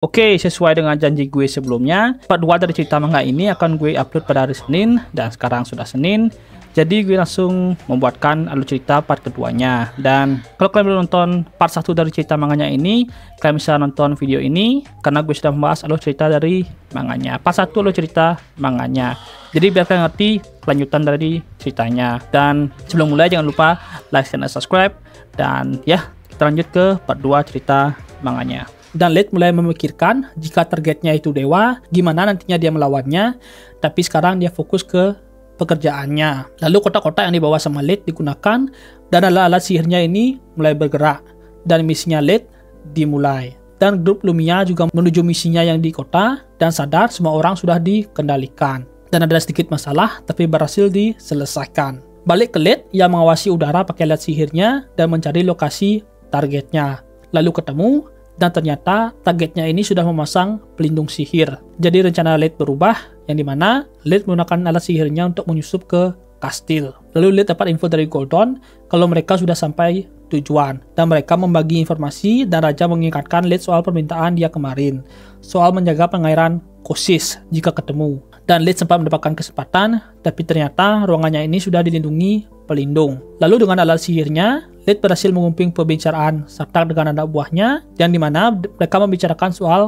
Oke, sesuai dengan janji gue sebelumnya, part 2 dari cerita manga ini akan gue upload pada hari Senin, dan sekarang sudah Senin. Jadi gue langsung membuatkan alur cerita part keduanya. Dan kalau kalian belum nonton part 1 dari cerita manganya ini, kalian bisa nonton video ini, karena gue sudah membahas alur cerita dari manganya. Part 1 alur cerita manganya. Jadi biar kalian ngerti kelanjutan dari ceritanya. Dan sebelum mulai jangan lupa like dan subscribe. Dan ya, kita lanjut ke part 2 cerita manganya. Dan Lead mulai memikirkan jika targetnya itu dewa, gimana nantinya dia melawannya. Tapi sekarang dia fokus ke pekerjaannya. Lalu kotak-kotak yang dibawa sama Lead digunakan, dan alat-alat sihirnya ini mulai bergerak. Dan misinya Lead dimulai. Dan grup Lumia juga menuju misinya yang di kota, dan sadar semua orang sudah dikendalikan. Dan ada sedikit masalah, tapi berhasil diselesaikan. Balik ke Lead yang mengawasi udara pakai alat sihirnya, dan mencari lokasi targetnya. Lalu ketemu, dan ternyata targetnya ini sudah memasang pelindung sihir. Jadi rencana Lead berubah, yang dimana Lead menggunakan alat sihirnya untuk menyusup ke kastil. Lalu Lead dapat info dari Goldon kalau mereka sudah sampai tujuan. Dan mereka membagi informasi, dan Raja mengingatkan Lead soal permintaan dia kemarin. Soal menjaga pengairan Kosis jika ketemu. Dan Lead sempat mendapatkan kesempatan, tapi ternyata ruangannya ini sudah dilindungi pelindung. Lalu dengan alat sihirnya, Lead berhasil mengumping pembicaraan Satak dengan anak buahnya, yang dimana mereka membicarakan soal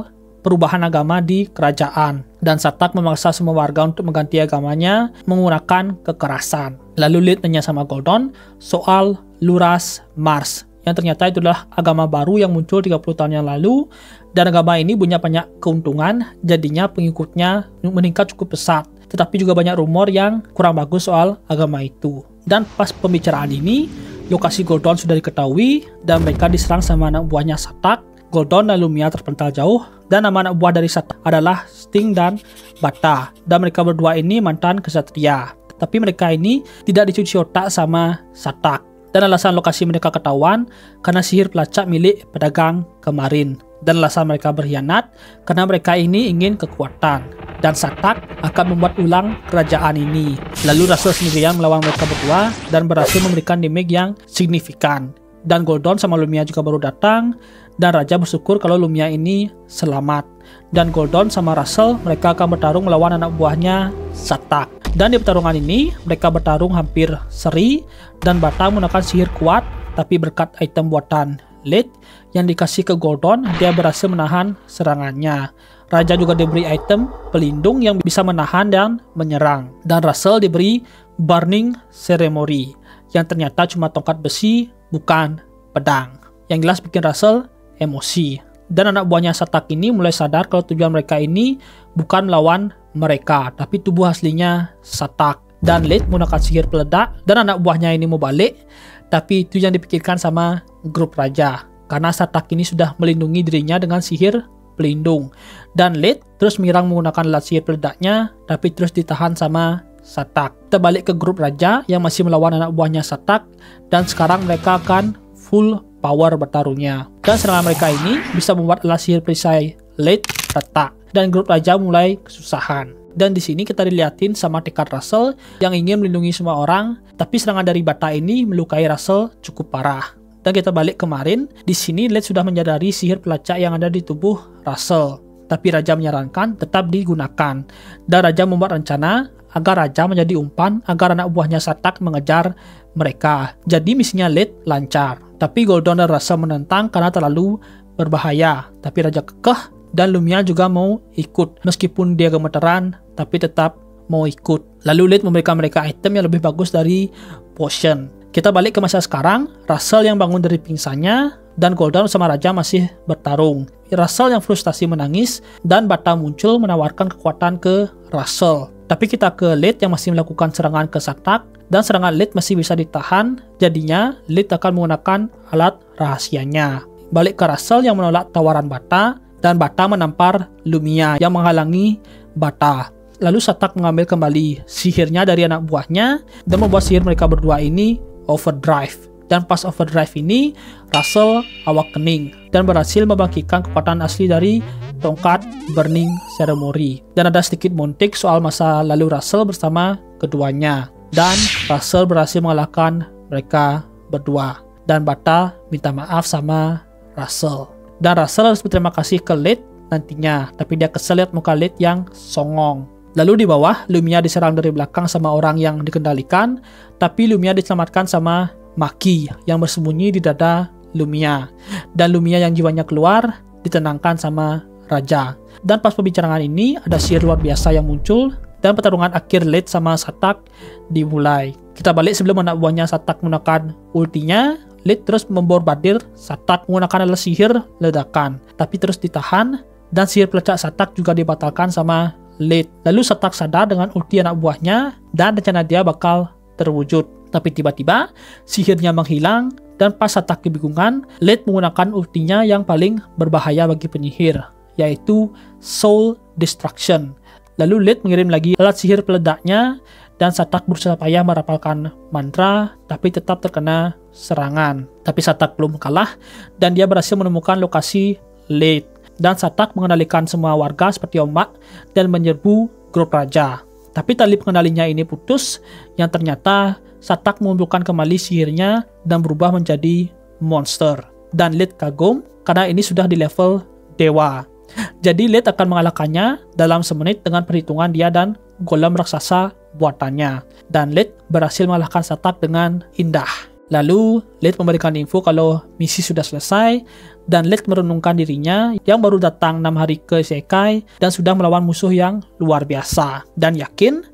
perubahan agama di kerajaan. Dan Satak memaksa semua warga untuk mengganti agamanya menggunakan kekerasan. Lalu Lead tanya sama Goldon soal Luras Mars, yang ternyata itulah agama baru yang muncul 30 tahun yang lalu, dan agama ini punya banyak keuntungan, jadinya pengikutnya meningkat cukup pesat. Tetapi juga banyak rumor yang kurang bagus soal agama itu. Dan pas pembicaraan ini, lokasi Goldon sudah diketahui, dan mereka diserang sama anak buahnya Satak. Goldon dan Lumia terpental jauh, dan nama anak buah dari Satak adalah Sting dan Bata. Dan mereka berdua ini mantan kesatria. Tapi mereka ini tidak dicuci otak sama Satak. Dan alasan lokasi mereka ketahuan karena sihir pelacak milik pedagang kemarin. Dan alasan mereka berkhianat karena mereka ini ingin kekuatan. Dan Satak akan membuat ulang kerajaan ini. Lalu Russell sendirian melawan mereka berdua dan berhasil memberikan damage yang signifikan. Dan Goldon sama Lumia juga baru datang, dan Raja bersyukur kalau Lumia ini selamat. Dan Goldon sama Russell mereka akan bertarung melawan anak buahnya Satak. Dan di pertarungan ini mereka bertarung hampir seri, dan Bata menggunakan sihir kuat, tapi berkat item buatan Lead yang dikasih ke Goldon, dia berhasil menahan serangannya. Raja juga diberi item pelindung yang bisa menahan dan menyerang. Dan Russell diberi Burning Ceremony, yang ternyata cuma tongkat besi, bukan pedang. Yang jelas bikin Russell emosi. Dan anak buahnya Satak ini mulai sadar kalau tujuan mereka ini bukan melawan mereka, tapi tubuh aslinya Satak. Dan Lead menggunakan sihir peledak, dan anak buahnya ini mau balik, tapi itu yang dipikirkan sama grup Raja, karena Satak ini sudah melindungi dirinya dengan sihir pelindung. Dan Lead terus menyerang menggunakan alat sihir peledaknya, tapi terus ditahan sama Satak. Kita balik ke grup Raja yang masih melawan anak buahnya Satak, dan sekarang mereka akan full power bertarungnya. Dan serangan mereka ini bisa membuat alat sihir perisai Lead retak, dan grup Raja mulai kesusahan. Dan di sini kita dilihatin sama tekad Russell yang ingin melindungi semua orang, tapi serangan dari Bata ini melukai Russell cukup parah. Dan kita balik kemarin, di sini Lead sudah menyadari sihir pelacak yang ada di tubuh Russell. Tapi Raja menyarankan tetap digunakan. Dan Raja membuat rencana agar Raja menjadi umpan agar anak buahnya Satak mengejar mereka. Jadi misinya Lead lancar. Tapi Goldon dan Russell menentang karena terlalu berbahaya. Tapi Raja kekeh, dan Lumia juga mau ikut. Meskipun dia gemeteran, tapi tetap mau ikut. Lalu Lead memberikan mereka item yang lebih bagus dari potion. Kita balik ke masa sekarang, Russell yang bangun dari pingsannya, dan Goldon sama Raja masih bertarung. Russell yang frustasi menangis, dan Bata muncul menawarkan kekuatan ke Russell. Tapi kita ke Lead yang masih melakukan serangan ke Satak, dan serangan Lead masih bisa ditahan, jadinya Lead akan menggunakan alat rahasianya. Balik ke Russell yang menolak tawaran Bata, dan Bata menampar Lumia yang menghalangi Bata. Lalu Satak mengambil kembali sihirnya dari anak buahnya, dan membuat sihir mereka berdua ini overdrive. Dan pas overdrive ini, Russell awakening dan berhasil membangkitkan kekuatan asli dari tongkat Burning Ceremony. Dan ada sedikit montik soal masa lalu Russell bersama keduanya. Dan Russell berhasil mengalahkan mereka berdua. Dan Bata minta maaf sama Russell. Dan Russell harus berterima kasih ke Lead nantinya. Tapi dia kesel lihat muka Lid yang songong. Lalu di bawah, Lumia diserang dari belakang sama orang yang dikendalikan, tapi Lumia diselamatkan sama Maki yang bersembunyi di dada Lumia. Dan Lumia yang jiwanya keluar ditenangkan sama Raja. Dan pas pembicaraan ini, ada sihir luar biasa yang muncul, dan pertarungan akhir Lid sama Satak dimulai. Kita balik sebelum anak buahnya Satak menggunakan ultinya, Lid terus memborbadir Satak menggunakan alat sihir ledakan, tapi terus ditahan, dan sihir pelecah Satak juga dibatalkan sama Lid. Lalu Satak sadar dengan ulti anak buahnya, dan rencana dia bakal terwujud. Tapi tiba-tiba, sihirnya menghilang, dan pas Satak kebingungan, Lid menggunakan ultinya yang paling berbahaya bagi penyihir, yaitu Soul Destruction. Lalu Lid mengirim lagi alat sihir peledaknya, dan Satak berusaha payah merapalkan mantra, tapi tetap terkena serangan. Tapi Satak belum kalah, dan dia berhasil menemukan lokasi Lid. Dan Satak mengendalikan semua warga seperti ombak, dan menyerbu grup raja. Tapi tali pengendalinya ini putus, yang ternyata Satak mengumpulkan kembali sihirnya, dan berubah menjadi monster. Dan Lid kagum, karena ini sudah di level dewa. Jadi Lid akan mengalahkannya dalam semenit dengan perhitungan dia dan golem raksasa buatannya. Dan Lid berhasil mengalahkan Satak dengan indah. Lalu Lid memberikan info kalau misi sudah selesai, dan Lid merenungkan dirinya yang baru datang 6 hari ke Isekai dan sudah melawan musuh yang luar biasa. Dan yakin,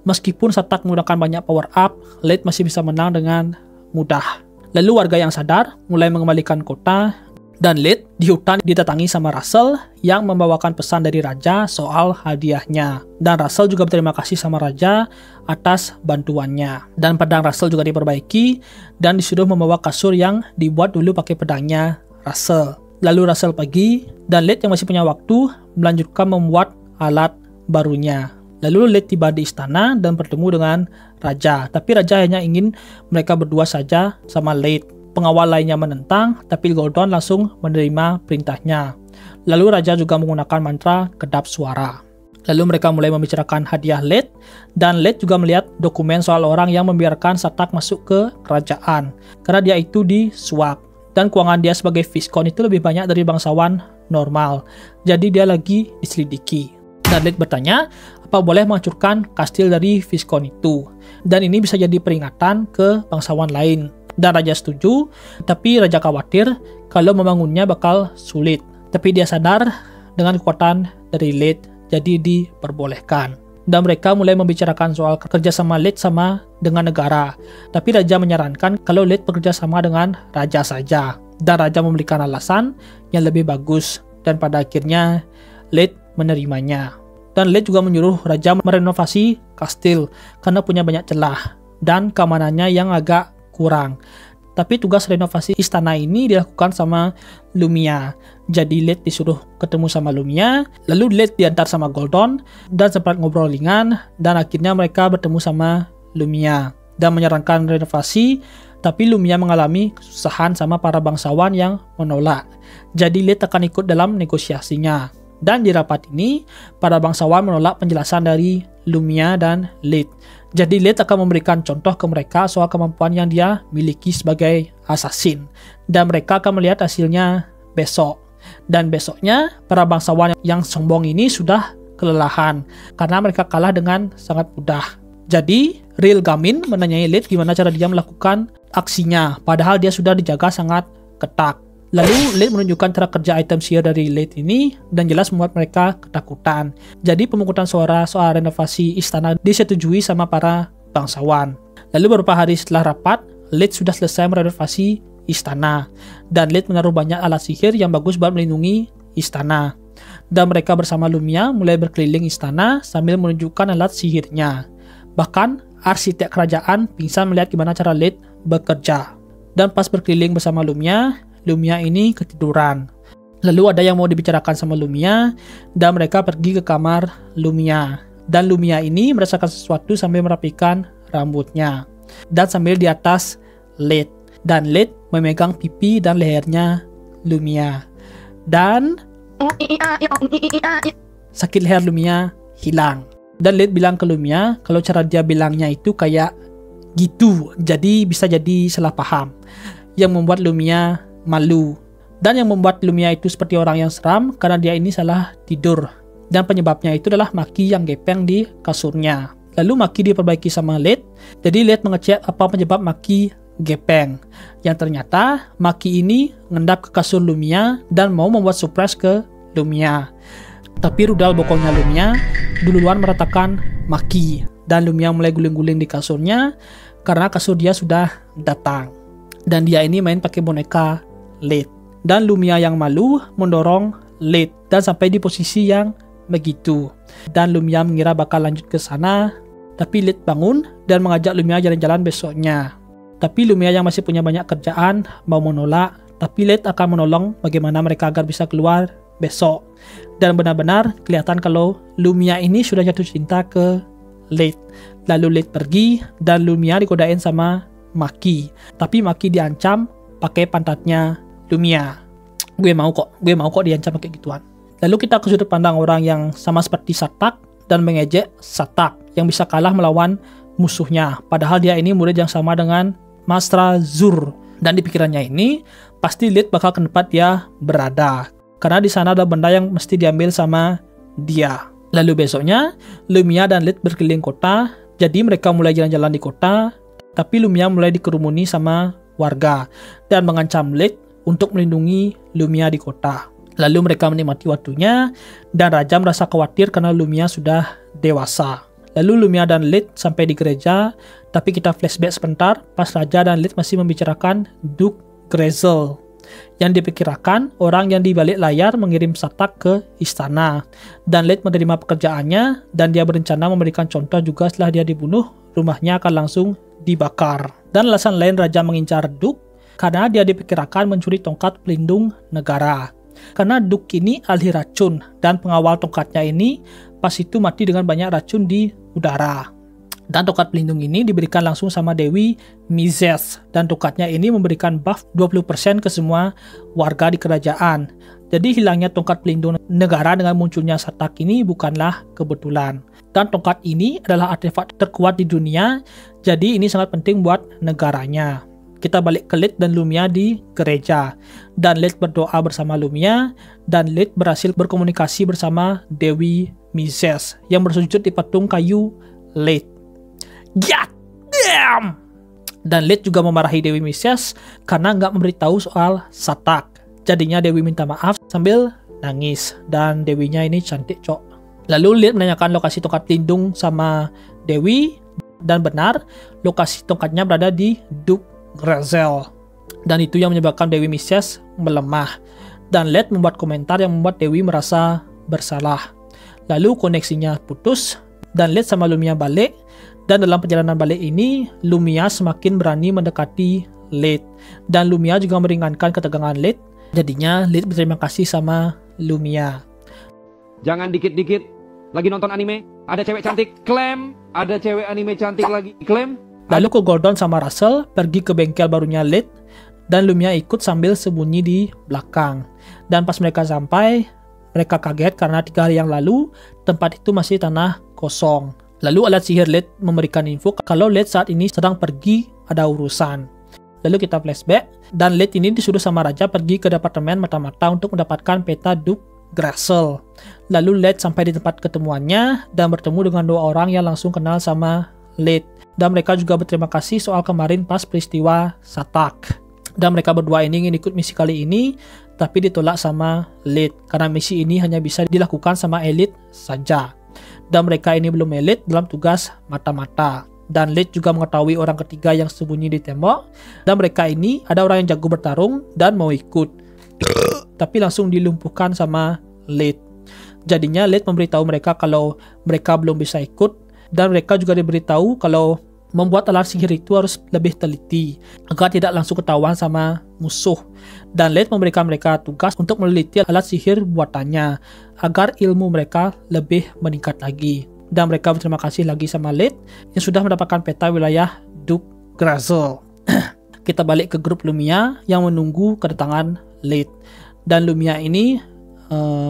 meskipun Satak menggunakan banyak power up, Lid masih bisa menang dengan mudah. Lalu warga yang sadar mulai mengembalikan kota, dan Lid di hutan didatangi sama Russell yang membawakan pesan dari Raja soal hadiahnya. Dan Russell juga berterima kasih sama Raja atas bantuannya. Dan pedang Russell juga diperbaiki dan disuruh membawa kasur yang dibuat dulu pakai pedangnya Russell. Lalu Russell pergi, dan Lid yang masih punya waktu melanjutkan membuat alat barunya. Lalu Lid tiba di istana dan bertemu dengan Raja. Tapi Raja hanya ingin mereka berdua saja sama Lid. Pengawal lainnya menentang, tapi Gordon langsung menerima perintahnya. Lalu Raja juga menggunakan mantra kedap suara. Lalu mereka mulai membicarakan hadiah Lid, dan Lid juga melihat dokumen soal orang yang membiarkan Satak masuk ke kerajaan, karena dia itu disuap. Dan keuangan dia sebagai Viscount itu lebih banyak dari bangsawan normal, jadi dia lagi diselidiki. Dan Lid bertanya, apa boleh menghancurkan kastil dari Viscount itu? Dan ini bisa jadi peringatan ke bangsawan lain. Dan Raja setuju, tapi Raja khawatir kalau membangunnya bakal sulit. Tapi dia sadar dengan kekuatan dari Lid, jadi diperbolehkan. Dan mereka mulai membicarakan soal kerjasama Lid sama dengan negara. Tapi Raja menyarankan kalau Lid bekerja sama dengan Raja saja. Dan Raja memberikan alasan yang lebih bagus. Dan pada akhirnya Lid menerimanya. Dan Lid juga menyuruh Raja merenovasi kastil karena punya banyak celah dan keamanannya yang agak kurang. Tapi tugas renovasi istana ini dilakukan sama Lumia. Jadi Lid disuruh ketemu sama Lumia, lalu Lid diantar sama Gordon dan sempat ngobrol ringan, dan akhirnya mereka bertemu sama Lumia dan menyarankan renovasi. Tapi Lumia mengalami kesusahan sama para bangsawan yang menolak. Jadi Lid akan ikut dalam negosiasinya. Dan di rapat ini, para bangsawan menolak penjelasan dari Lumia dan Lid. Jadi Lid akan memberikan contoh ke mereka soal kemampuan yang dia miliki sebagai assassin. Dan mereka akan melihat hasilnya besok. Dan besoknya, para bangsawan yang sombong ini sudah kelelahan karena mereka kalah dengan sangat mudah. Jadi, Real Gamin menanyai Lid gimana cara dia melakukan aksinya, padahal dia sudah dijaga sangat ketat. Lalu Lid menunjukkan cara kerja item sihir dari Lid ini dan jelas membuat mereka ketakutan. Jadi pemungutan suara soal renovasi istana disetujui sama para bangsawan. Lalu beberapa hari setelah rapat, Lid sudah selesai merenovasi istana. Dan Lid menaruh banyak alat sihir yang bagus buat melindungi istana. Dan mereka bersama Lumia mulai berkeliling istana sambil menunjukkan alat sihirnya. Bahkan arsitek kerajaan pingsan melihat gimana cara Lid bekerja. Dan pas berkeliling bersama Lumia ini ketiduran. Lalu ada yang mau dibicarakan sama Lumia, dan mereka pergi ke kamar Lumia. Dan Lumia ini merasakan sesuatu sambil merapikan rambutnya. Dan sambil di atas Lid. Dan Lid memegang pipi dan lehernya Lumia. Dan sakit leher Lumia hilang. Dan Lid bilang ke Lumia kalau cara dia bilangnya itu kayak gitu, jadi bisa jadi salah paham, yang membuat Lumia malu. Dan yang membuat Lumia itu seperti orang yang seram karena dia ini salah tidur. Dan penyebabnya itu adalah Maki yang gepeng di kasurnya. Lalu Maki diperbaiki sama Lid. Jadi Lid mengecek apa penyebab Maki gepeng. Yang ternyata Maki ini ngendap ke kasur Lumia dan mau membuat surprise ke Lumia. Tapi rudal bokongnya Lumia duluan meratakan Maki. Dan Lumia mulai guling-guling di kasurnya karena kasur dia sudah datang. Dan dia ini main pakai boneka Lid. Dan Lumia yang malu mendorong Lid dan sampai di posisi yang begitu. Dan Lumia mengira bakal lanjut ke sana, tapi Lid bangun dan mengajak Lumia jalan-jalan besoknya. Tapi Lumia yang masih punya banyak kerjaan mau menolak, tapi Lid akan menolong bagaimana mereka agar bisa keluar besok. Dan benar-benar kelihatan kalau Lumia ini sudah jatuh cinta ke Lid. Lalu Lid pergi dan Lumia digodain sama Maki. Tapi Maki diancam pakai pantatnya Lumia. Gue mau kok diancam kayak gituan. Lalu kita ke sudut pandang orang yang sama seperti Satak dan mengejek Satak yang bisa kalah melawan musuhnya. Padahal dia ini murid yang sama dengan Mastra Zur. Dan di pikirannya ini pasti Lid bakal ke tempat dia berada. Karena di sana ada benda yang mesti diambil sama dia. Lalu besoknya Lumia dan Lid berkeliling kota. Jadi mereka mulai jalan-jalan di kota. Tapi Lumia mulai dikerumuni sama warga dan mengancam Lid untuk melindungi Lumia di kota. Lalu mereka menikmati waktunya dan Raja merasa khawatir karena Lumia sudah dewasa. Lalu Lumia dan Lid sampai di gereja, tapi kita flashback sebentar pas Raja dan Lid masih membicarakan Duke Grezel. Yang diperkirakan orang yang di balik layar mengirim Satak ke istana. Dan Lid menerima pekerjaannya dan dia berencana memberikan contoh juga setelah dia dibunuh, rumahnya akan langsung dibakar. Dan alasan lain Raja mengincar Duke karena dia diperkirakan mencuri tongkat pelindung negara. Karena Duke ini ahli racun dan pengawal tongkatnya ini pas itu mati dengan banyak racun di udara. Dan tongkat pelindung ini diberikan langsung sama Dewi Mizes dan tongkatnya ini memberikan buff 20% ke semua warga di kerajaan. Jadi hilangnya tongkat pelindung negara dengan munculnya Satak ini bukanlah kebetulan. Dan tongkat ini adalah artefak terkuat di dunia, jadi ini sangat penting buat negaranya. Kita balik ke Lid dan Lumia di gereja. Dan Lid berdoa bersama Lumia. Dan Lid berhasil berkomunikasi bersama Dewi Mizes yang bersujud di patung kayu Lid. God damn! Dan Lid juga memarahi Dewi Mizes karena nggak memberitahu soal Satak. Jadinya Dewi minta maaf sambil nangis. Dan Dewinya ini cantik cok. Lalu Lid menanyakan lokasi tongkat pelindung sama Dewi. Dan benar, lokasi tongkatnya berada di Duke Grezel. Dan itu yang menyebabkan Dewi Mizes melemah. Dan Lid membuat komentar yang membuat Dewi merasa bersalah. Lalu koneksinya putus dan Lid sama Lumia balik. Dan dalam perjalanan balik ini Lumia semakin berani mendekati Lid. Dan Lumia juga meringankan ketegangan Lid. Jadinya Lid berterima kasih sama Lumia. Jangan dikit-dikit lagi nonton anime, ada cewek cantik, klaim. Ada cewek anime cantik lagi, klaim. Lalu ke Gordon sama Russell pergi ke bengkel barunya Lid dan Lumia ikut sambil sembunyi di belakang. Dan pas mereka sampai, mereka kaget karena 3 hari yang lalu tempat itu masih tanah kosong. Lalu alat sihir Lid memberikan info kalau Lid saat ini sedang pergi ada urusan. Lalu kita flashback dan Lid ini disuruh sama Raja pergi ke departemen mata-mata untuk mendapatkan peta Duke Grezel. Lalu Lid sampai di tempat ketemuannya dan bertemu dengan 2 orang yang langsung kenal sama Lid. Dan mereka juga berterima kasih soal kemarin pas peristiwa Satak. Dan mereka berdua ini ingin ikut misi kali ini, tapi ditolak sama Lid. Karena misi ini hanya bisa dilakukan sama elit saja. Dan mereka ini belum elit dalam tugas mata-mata. Dan Lid juga mengetahui orang ketiga yang sembunyi di tembok. Dan mereka ini ada orang yang jago bertarung dan mau ikut. Tapi langsung dilumpuhkan sama Lid. Jadinya Lid memberitahu mereka kalau mereka belum bisa ikut. Dan mereka juga diberitahu kalau membuat alat sihir itu harus lebih teliti agar tidak langsung ketahuan sama musuh. Dan Lid memberikan mereka tugas untuk meneliti alat sihir buatannya agar ilmu mereka lebih meningkat lagi. Dan mereka berterima kasih lagi sama Lid yang sudah mendapatkan peta wilayah Duke Grezel. Kita balik ke grup Lumia yang menunggu kedatangan Lid. Dan Lumia ini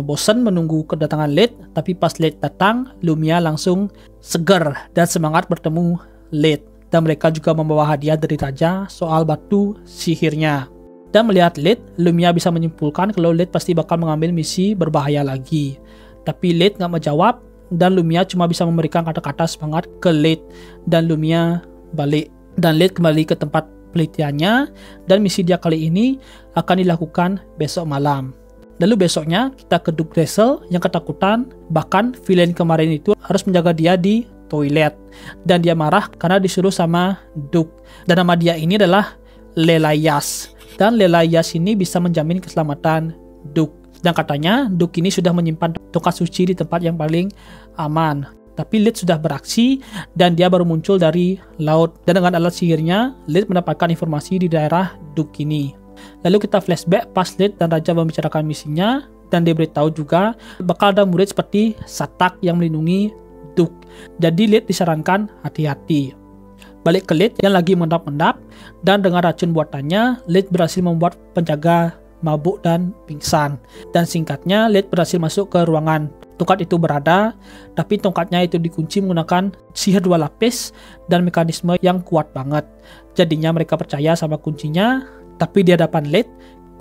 bosan menunggu kedatangan Lid, tapi pas Lid datang, Lumia langsung segar dan semangat bertemu Lid. Dan mereka juga membawa hadiah dari Raja soal batu sihirnya. Dan melihat Lid, Lumia bisa menyimpulkan kalau Lid pasti bakal mengambil misi berbahaya lagi. Tapi Lid nggak menjawab, dan Lumia cuma bisa memberikan kata-kata semangat ke Lid. Dan Lumia balik. Dan Lid kembali ke tempat penelitiannya, dan misi dia kali ini akan dilakukan besok malam. Lalu besoknya kita ke Duke Gressel yang ketakutan, bahkan villain kemarin itu harus menjaga dia di toilet. Dan dia marah karena disuruh sama Duke. Dan nama dia ini adalah Lelayas. Dan Lelayas ini bisa menjamin keselamatan Duke. Dan katanya Duke ini sudah menyimpan tongkat suci di tempat yang paling aman. Tapi Lid sudah beraksi dan dia baru muncul dari laut. Dan dengan alat sihirnya, Lid mendapatkan informasi di daerah Duke ini. Lalu kita flashback pas Lid dan Raja membicarakan misinya. Dan dia beritahu juga bakal ada murid seperti Satak yang melindungi Duke. Jadi Lid disarankan hati-hati. Balik ke Lid yang lagi mendap-mendap, dan dengan racun buatannya, Lid berhasil membuat penjaga mabuk dan pingsan. Dan singkatnya, Lid berhasil masuk ke ruangan tongkat itu berada, tapi tongkatnya itu dikunci menggunakan sihir 2 lapis dan mekanisme yang kuat banget. Jadinya mereka percaya sama kuncinya, tapi di hadapan Lid,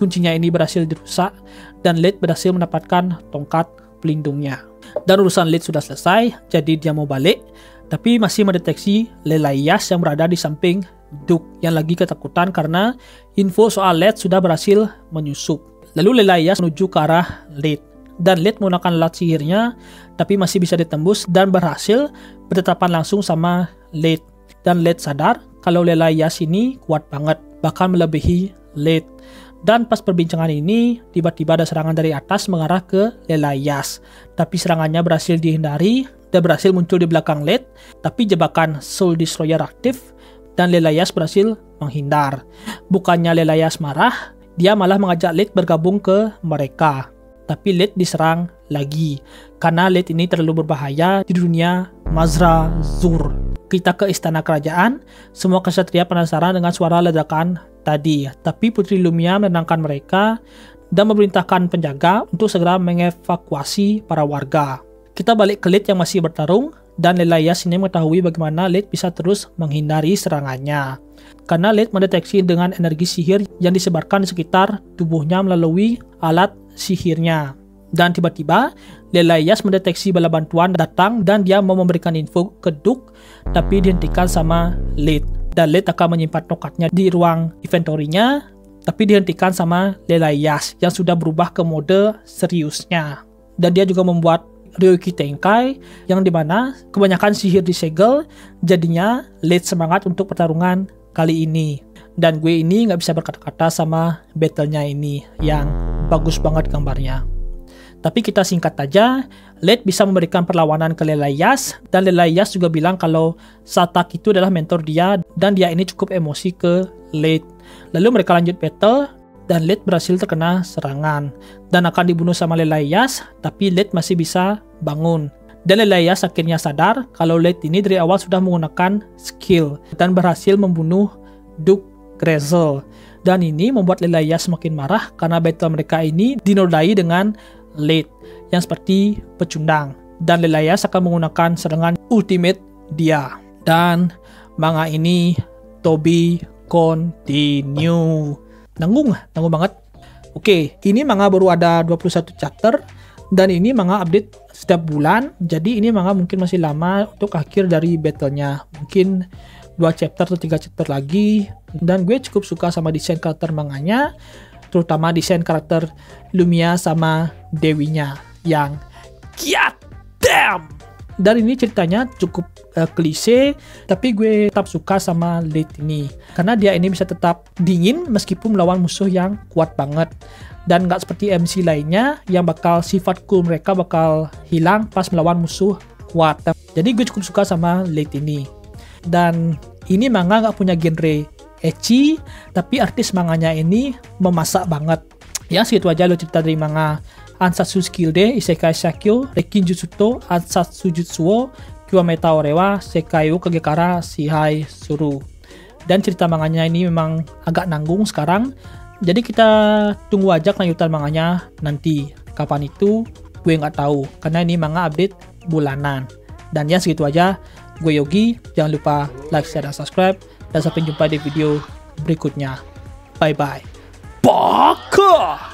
kuncinya ini berhasil dirusak, dan Lid berhasil mendapatkan tongkat pelindungnya. Dan urusan Lid sudah selesai, jadi dia mau balik, tapi masih mendeteksi Lelayas yang berada di samping Duke yang lagi ketakutan karena info soal Lid sudah berhasil menyusup. Lalu Lelayas menuju ke arah Lid, dan Lid menggunakan alat sihirnya tapi masih bisa ditembus dan berhasil bertetapan langsung sama Lid. Dan Lid sadar kalau Lelayas ini kuat banget, bahkan melebihi Lid. Dan pas perbincangan ini, tiba-tiba ada serangan dari atas mengarah ke Lelayas, tapi serangannya berhasil dihindari dan berhasil muncul di belakang Lid, tapi jebakan Soul Destroyer aktif dan Lelayas berhasil menghindar. Bukannya Lelayas marah, dia malah mengajak Lid bergabung ke mereka. Tapi Lid diserang lagi karena Lid ini terlalu berbahaya di dunia Mazra Zur. Kita ke istana kerajaan, semua kesatria penasaran dengan suara ledakan tadi, tapi Putri Lumia menenangkan mereka dan memerintahkan penjaga untuk segera mengevakuasi para warga. Kita balik ke Lid yang masih bertarung, dan Lelayas ini mengetahui bagaimana Lid bisa terus menghindari serangannya. Karena Lid mendeteksi dengan energi sihir yang disebarkan di sekitar tubuhnya melalui alat sihirnya. Dan tiba-tiba Lelayas mendeteksi bala bantuan datang dan dia mau memberikan info ke Duke, tapi dihentikan sama Lid. Dan Lid akan menyimpan tongkatnya di ruang inventory-nya, tapi dihentikan sama Lelayas yang sudah berubah ke mode seriusnya. Dan dia juga membuat Ryoki Tenkai yang dimana kebanyakan sihir disegel, jadinya Lid semangat untuk pertarungan kali ini. Dan gue ini nggak bisa berkata-kata sama battle-nya ini yang bagus banget gambarnya. Tapi kita singkat aja, Lid bisa memberikan perlawanan ke Lelayas, dan Lelayas juga bilang kalau Satak itu adalah mentor dia dan dia ini cukup emosi ke Lid. Lalu mereka lanjut battle dan Lid berhasil terkena serangan dan akan dibunuh sama Lelayas, tapi Lid masih bisa bangun. Dan Lelayas akhirnya sadar kalau Lid ini dari awal sudah menggunakan skill dan berhasil membunuh Duke Gressel. Dan ini membuat Lelayas semakin marah karena battle mereka ini dinodai dengan Lid yang seperti pecundang, dan Lelayas akan menggunakan serangan ultimate dia. Dan manga ini Tobi continue. Nanggung banget. Oke, ini manga baru ada 21 chapter dan ini manga update setiap bulan. Jadi ini manga mungkin masih lama untuk akhir dari battle-nya. Mungkin 2 chapter atau 3 chapter lagi. Dan gue cukup suka sama desain karakter manganya, terutama desain karakter Lumia sama Dewinya yang god damn. Dan ini ceritanya cukup klise, tapi gue tetap suka sama Lid ini karena dia ini bisa tetap dingin meskipun melawan musuh yang kuat banget, dan nggak seperti MC lainnya yang bakal sifat cool mereka bakal hilang pas melawan musuh kuat. Jadi gue cukup suka sama Lid ini. Dan ini manga nggak punya genre ecchi, tapi artis manganya ini memasak banget. Ya segitu aja lo cerita dari manga Ansatsu Skilde Isekai Shakyo Rekin Jutsuto Ansatsu Jutsuo Kiwameta Orewa Sekai wo Kagekara Shihai Suru. Dan cerita manganya ini memang agak nanggung sekarang, jadi kita tunggu aja kelanjutan manganya nanti. Kapan itu gue nggak tahu karena ini manga update bulanan. Dan ya segitu aja, gue Yogi, jangan lupa like, share, dan subscribe, dan sampai jumpa di video berikutnya. Bye bye. Baka.